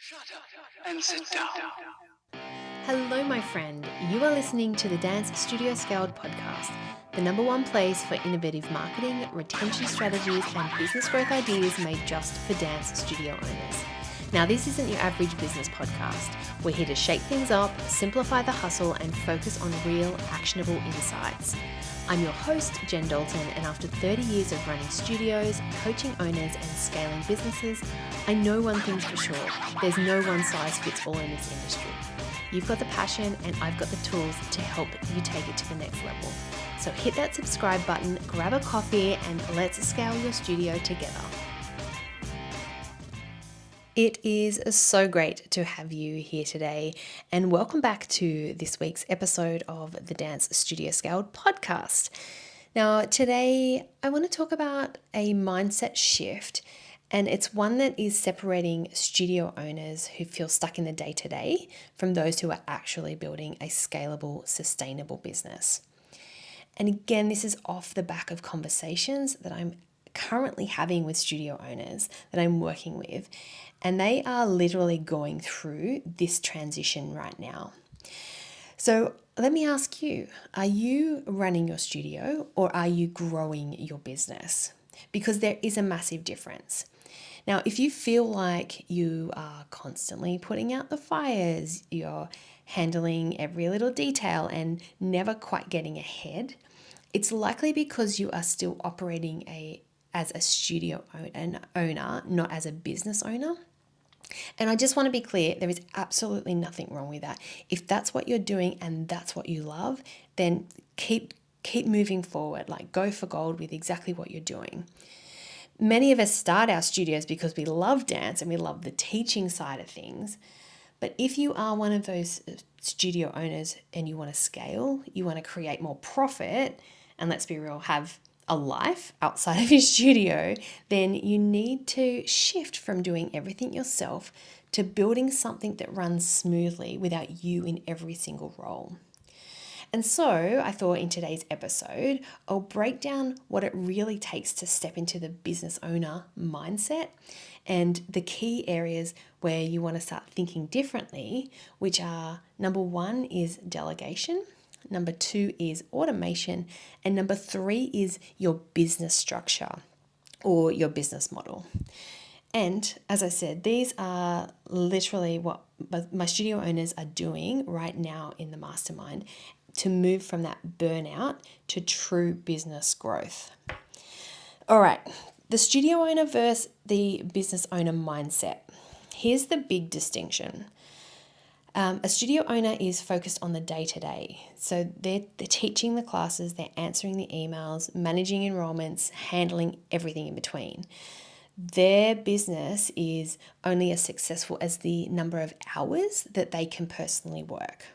Shut up and sit down. Hello, my friend. You are listening to the Dance Studio Scaled podcast, the number one place for innovative marketing, retention strategies, and business growth ideas made just for dance studio owners. Now, this isn't your average business podcast. We're here to shake things up, simplify the hustle, and focus on real, actionable insights. I'm your host, Jen Dalton, and after 30 years of running studios, coaching owners, and scaling businesses, I know one thing's for sure. There's no one size fits all in this industry. You've got the passion and I've got the tools to help you take it to the next level. So hit that subscribe button, grab a coffee, and let's scale your studio together. It is so great to have you here today, and welcome back to this week's episode of the Dance Studio Scaled podcast. Now, today I want to talk about a mindset shift, and it's one that is separating studio owners who feel stuck in the day-to-day from those who are actually building a scalable, sustainable business. And again, this is off the back of conversations that I'm currently having with studio owners that I'm working with, and they are literally going through this transition right now. So let me ask you, are you running your studio or are you growing your business? Because there is a massive difference. Now, if you feel like you are constantly putting out the fires, you're handling every little detail and never quite getting ahead, it's likely because you are still operating as a studio owner, not as a business owner. And I just want to be clear, there is absolutely nothing wrong with that. If that's what you're doing and that's what you love, then keep moving forward, like go for gold with exactly what you're doing. Many of us start our studios because we love dance and we love the teaching side of things. But if you are one of those studio owners and you want to scale, you want to create more profit, and let's be real, have a life outside of your studio, then you need to shift from doing everything yourself to building something that runs smoothly without you in every single role. And so I thought in today's episode, I'll break down what it really takes to step into the business owner mindset and the key areas where you want to start thinking differently, which are number one is delegation, number two is automation, and number three is your business structure or your business model. And as I said, these are literally what my studio owners are doing right now in the mastermind to move from that burnout to true business growth. All right, the studio owner versus the business owner mindset. Here's the big distinction. A studio owner is focused on the day-to-day. So they're teaching the classes, they're answering the emails, managing enrollments, handling everything in between. Their business is only as successful as the number of hours that they can personally work.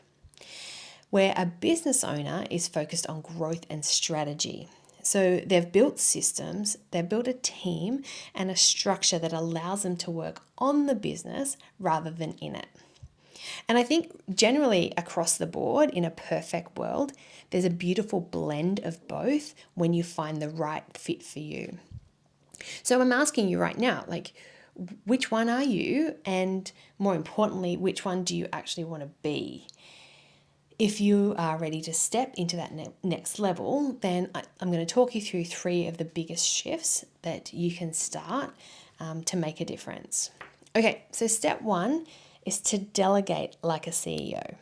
Where a business owner is focused on growth and strategy. So they've built systems, they've built a team and a structure that allows them to work on the business rather than in it. And I think generally across the board in a perfect world, there's a beautiful blend of both when you find the right fit for you. So I'm asking you right now, like, which one are you? And more importantly, which one do you actually want to be? If you are ready to step into that next level, then I'm going to talk you through three of the biggest shifts that you can start to make a difference. Okay, so step one is to delegate like a CEO.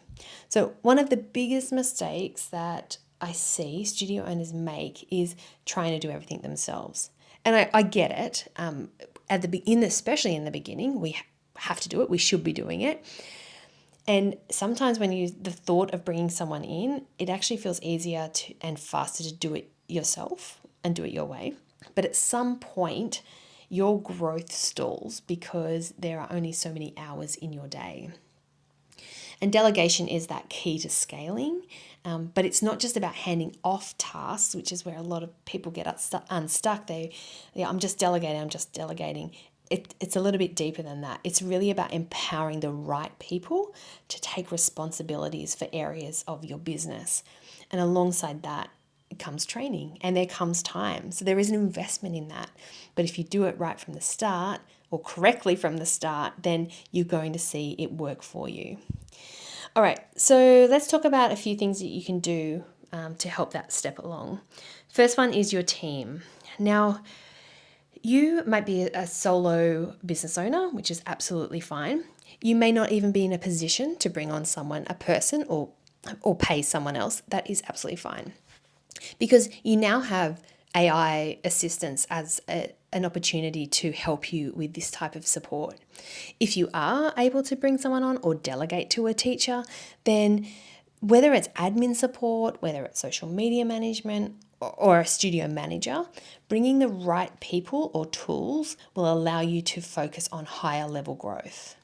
So one of the biggest mistakes that I see studio owners make is trying to do everything themselves. And I get it. Especially in the beginning, we have to do it. We should be doing it. And sometimes when the thought of bringing someone in, it actually feels easier and faster to do it yourself and do it your way. But at some point, your growth stalls because there are only so many hours in your day. And delegation is that key to scaling, but it's not just about handing off tasks, which is where a lot of people get unstuck. I'm just delegating. It's a little bit deeper than that. It's really about empowering the right people to take responsibilities for areas of your business. And alongside that, it comes training and there comes time. So there is an investment in that. But if you do it right from the start, or correctly from the start, then you're going to see it work for you. All right, so let's talk about a few things that you can do to help that step along. First one is your team. Now, you might be a solo business owner, which is absolutely fine. You may not even be in a position to bring on a person, or pay someone else. That is absolutely fine, because you now have AI assistance as an opportunity to help you with this type of support. If you are able to bring someone on or delegate to a teacher, then whether it's admin support, whether it's social media management, or a studio manager, bringing the right people or tools will allow you to focus on higher level growth.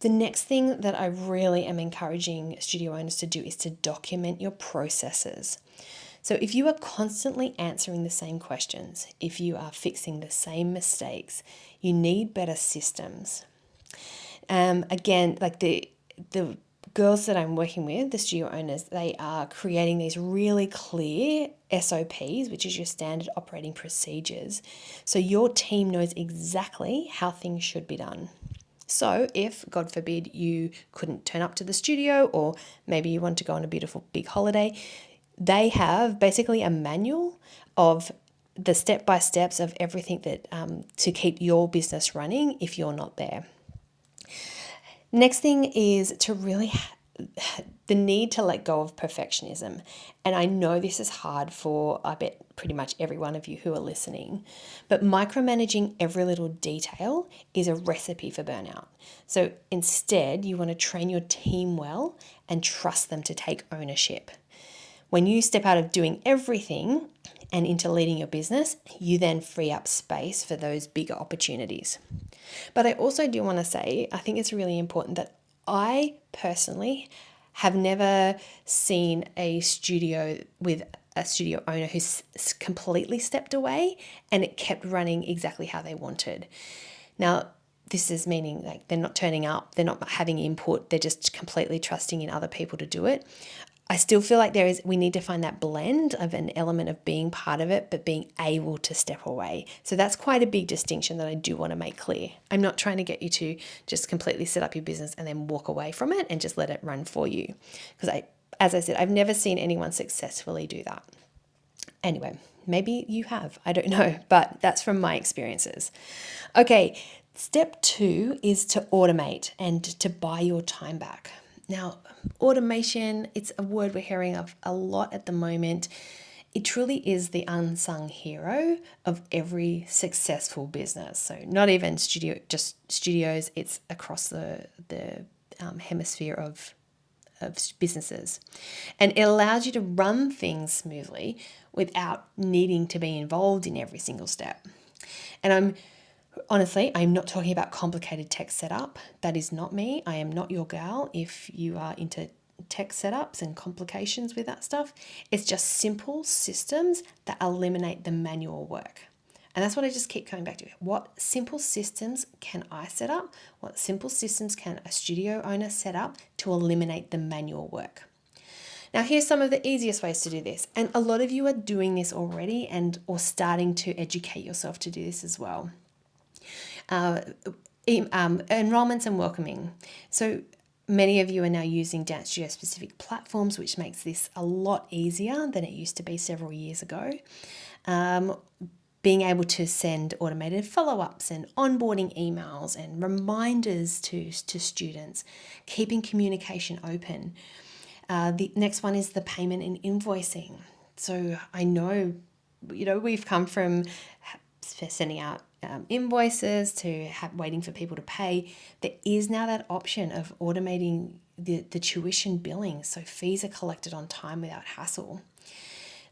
The next thing that I really am encouraging studio owners to do is to document your processes. So if you are constantly answering the same questions, if you are fixing the same mistakes, you need better systems. Again, like the girls that I'm working with, the studio owners, they are creating these really clear SOPs, which is your standard operating procedures. So your team knows exactly how things should be done. So if, God forbid, you couldn't turn up to the studio, or maybe you want to go on a beautiful big holiday, they have basically a manual of the step-by-steps of everything that to keep your business running if you're not there. Next thing is to really the need to let go of perfectionism. And I know this is hard for, I bet, pretty much every one of you who are listening, but micromanaging every little detail is a recipe for burnout. So instead, you want to train your team well and trust them to take ownership. When you step out of doing everything and into leading your business, you then free up space for those bigger opportunities. But I also do want to say, I think it's really important that I personally have never seen a studio with a studio owner who's completely stepped away and it kept running exactly how they wanted. Now, this is meaning like they're not turning up, they're not having input, they're just completely trusting in other people to do it. I still feel like we need to find that blend of an element of being part of it, but being able to step away. So that's quite a big distinction that I do want to make clear. I'm not trying to get you to just completely set up your business and then walk away from it and just let it run for you. Because as I said, I've never seen anyone successfully do that. Anyway, maybe you have, I don't know, but that's from my experiences. Okay, step 2 is to automate and to buy your time back. Now, automation, it's a word we're hearing of a lot at the moment. It truly is the unsung hero of every successful business. So not even just studios, it's across the hemisphere of businesses. And it allows you to run things smoothly without needing to be involved in every single step. And I'm not talking about complicated tech setup. That is not me. I am not your gal if you are into tech setups and complications with that stuff. It's just simple systems that eliminate the manual work. And that's what I just keep coming back to. What simple systems can I set up? What simple systems can a studio owner set up to eliminate the manual work? Now, here's some of the easiest ways to do this. And a lot of you are doing this already or starting to educate yourself to do this as well. Enrollments and welcoming. So many of you are now using Dance Studio specific platforms, which makes this a lot easier than it used to be several years ago. Being able to send automated follow-ups and onboarding emails and reminders to students, keeping communication open. The next one is the payment and invoicing. So I know, we've come from sending out invoices to waiting for people to pay. There is now that option of automating the tuition billing, so fees are collected on time without hassle.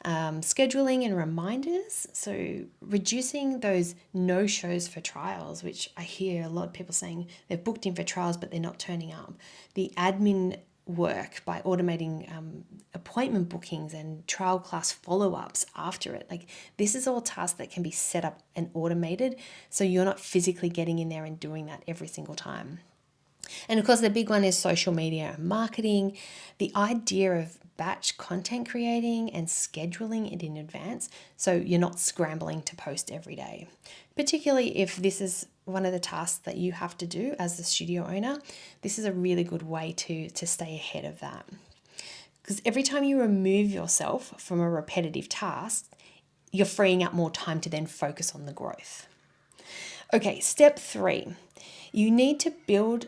Scheduling and reminders, so reducing those no-shows for trials, which I hear a lot of people saying they've booked in for trials but they're not turning up. The admin work by automating appointment bookings and trial class follow-ups after it. Like, this is all tasks that can be set up and automated, so you're not physically getting in there and doing that every single time. And of course, the big one is social media and marketing. The idea of batch content creating and scheduling it in advance so you're not scrambling to post every day. Particularly if this is one of the tasks that you have to do as the studio owner, this is a really good way to stay ahead of that. Because every time you remove yourself from a repetitive task, you're freeing up more time to then focus on the growth. Okay, step 3. You need to build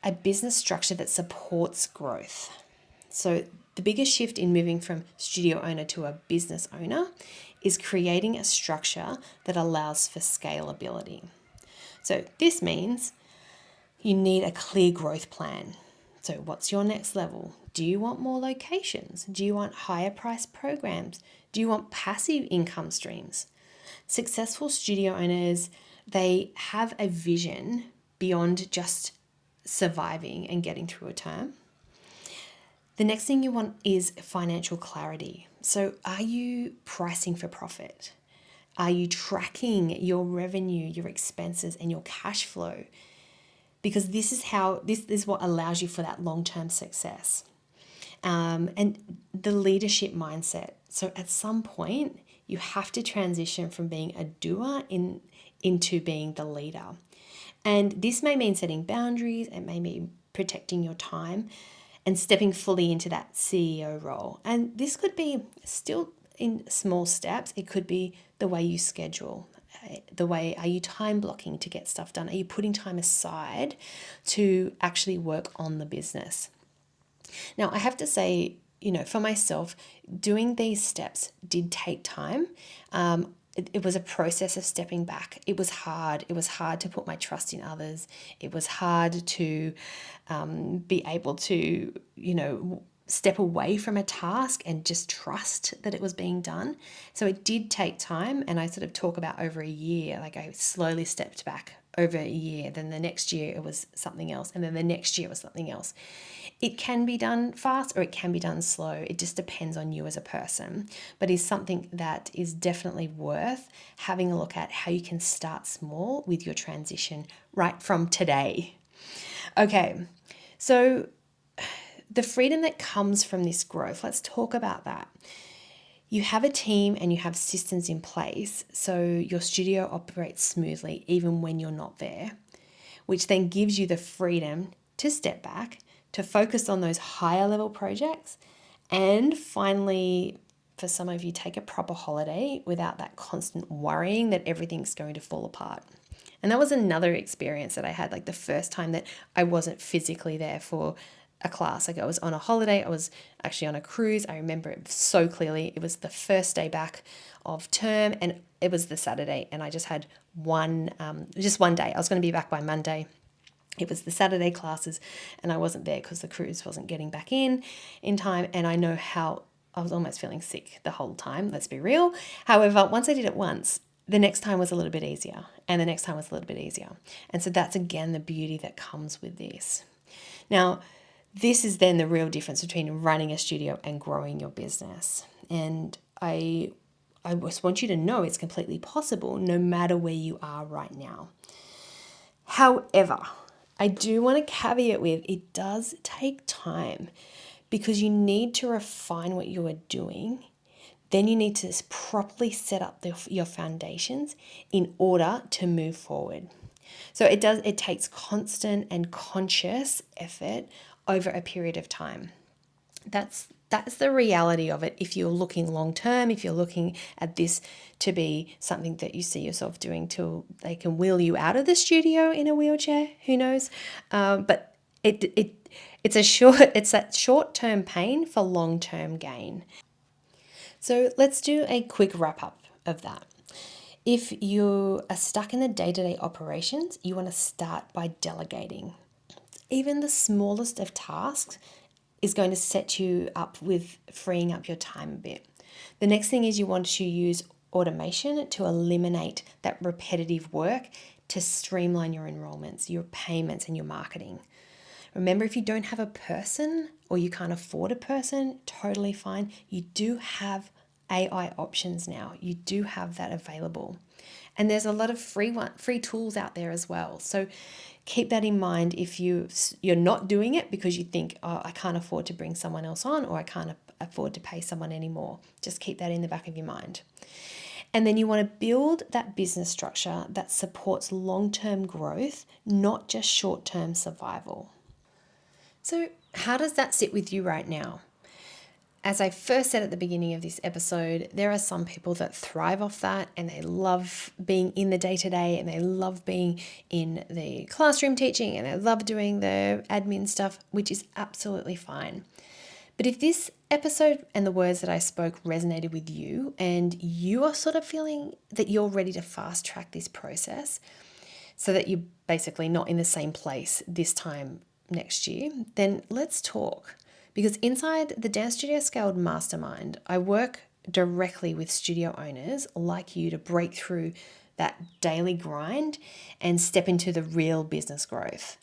a business structure that supports growth. So the biggest shift in moving from studio owner to a business owner is creating a structure that allows for scalability. So this means you need a clear growth plan. So what's your next level? Do you want more locations? Do you want higher price programs? Do you want passive income streams? Successful studio owners, they have a vision beyond just surviving and getting through a term. The next thing you want is financial clarity. So are you pricing for profit? Are you tracking your revenue, your expenses, and your cash flow? Because this is what allows you for that long-term success. And the leadership mindset. So at some point, you have to transition from being a doer into being the leader. And this may mean setting boundaries, it may mean protecting your time and stepping fully into that CEO role. And this could be still in small steps. It could be the way you schedule, are you time blocking to get stuff done? Are you putting time aside to actually work on the business? Now, I have to say, for myself, doing these steps did take time. It was a process of stepping back. It was hard. It was hard to put my trust in others. It was hard to be able to, step away from a task and just trust that it was being done. So it did take time. And I sort of talk about over a year, like I slowly stepped back over a year. Then the next year it was something else. And then the next year was something else. It can be done fast or it can be done slow. It just depends on you as a person, but is something that is definitely worth having a look at how you can start small with your transition right from today. Okay, so the freedom that comes from this growth, let's talk about that. You have a team and you have systems in place so your studio operates smoothly even when you're not there, which then gives you the freedom to step back, to focus on those higher level projects, and finally, for some of you, take a proper holiday without that constant worrying that everything's going to fall apart. And that was another experience that I had, like the first time that I wasn't physically there for a class. Like I was on a holiday, I was actually on a cruise. I remember it so clearly. It was the first day back of term and it was the Saturday, and I just had one day. I was going to be back by Monday. It was the Saturday classes and I wasn't there because the cruise wasn't getting back in time. And I know how I was almost feeling sick the whole time, let's be real. However, once I did it once, the next time was a little bit easier and the next time was a little bit easier. And so that's again the beauty that comes with this. Now, this is then the real difference between running a studio and growing your business. And I just want you to know it's completely possible no matter where you are right now. However, I do want to caveat with it does take time because you need to refine what you are doing. Then you need to properly set up your foundations in order to move forward. So it takes constant and conscious effort over a period of time. That's the reality of it. If you're looking long term, if you're looking at this to be something that you see yourself doing till they can wheel you out of the studio in a wheelchair, who knows? But it's that short term pain for long term gain. So let's do a quick wrap up of that. If you are stuck in the day-to-day operations, you want to start by delegating. Even the smallest of tasks is going to set you up with freeing up your time a bit. The next thing is you want to use automation to eliminate that repetitive work to streamline your enrollments, your payments, and your marketing. Remember, if you don't have a person or you can't afford a person, totally fine. You do have AI options now. You do have that available. And there's a lot of free tools out there as well. So keep that in mind if you're not doing it because you think, oh, I can't afford to bring someone else on, or I can't afford to pay someone anymore. Just keep that in the back of your mind. And then you want to build that business structure that supports long-term growth, not just short-term survival. So how does that sit with you right now? As I first said at the beginning of this episode, there are some people that thrive off that and they love being in the day-to-day and they love being in the classroom teaching and they love doing the admin stuff, which is absolutely fine. But if this episode and the words that I spoke resonated with you and you are sort of feeling that you're ready to fast track this process so that you're basically not in the same place this time next year, then let's talk. Because inside the Dance Studio Scaled Mastermind, I work directly with studio owners like you to break through that daily grind and step into the real business growth.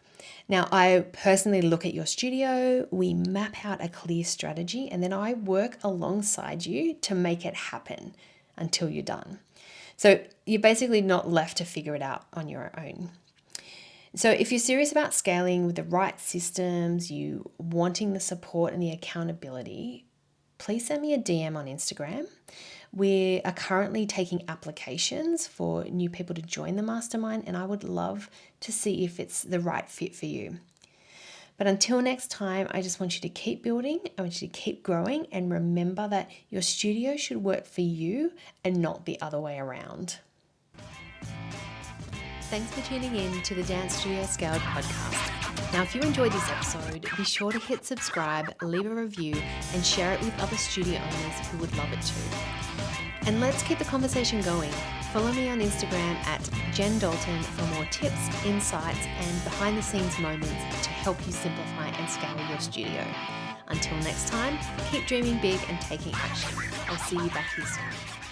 Now, I personally look at your studio, we map out a clear strategy, and then I work alongside you to make it happen until you're done. So you're basically not left to figure it out on your own. So if you're serious about scaling with the right systems, you wanting the support and the accountability, please send me a DM on Instagram. We are currently taking applications for new people to join the mastermind, and I would love to see if it's the right fit for you. But until next time, I just want you to keep building, I want you to keep growing, and remember that your studio should work for you and not the other way around. Thanks for tuning in to the Dance Studio Scaled podcast. Now, if you enjoyed this episode, be sure to hit subscribe, leave a review, and share it with other studio owners who would love it too. And let's keep the conversation going. Follow me on Instagram at Jen Dalton for more tips, insights, and behind the scenes moments to help you simplify and scale your studio. Until next time, keep dreaming big and taking action. I'll see you back here soon.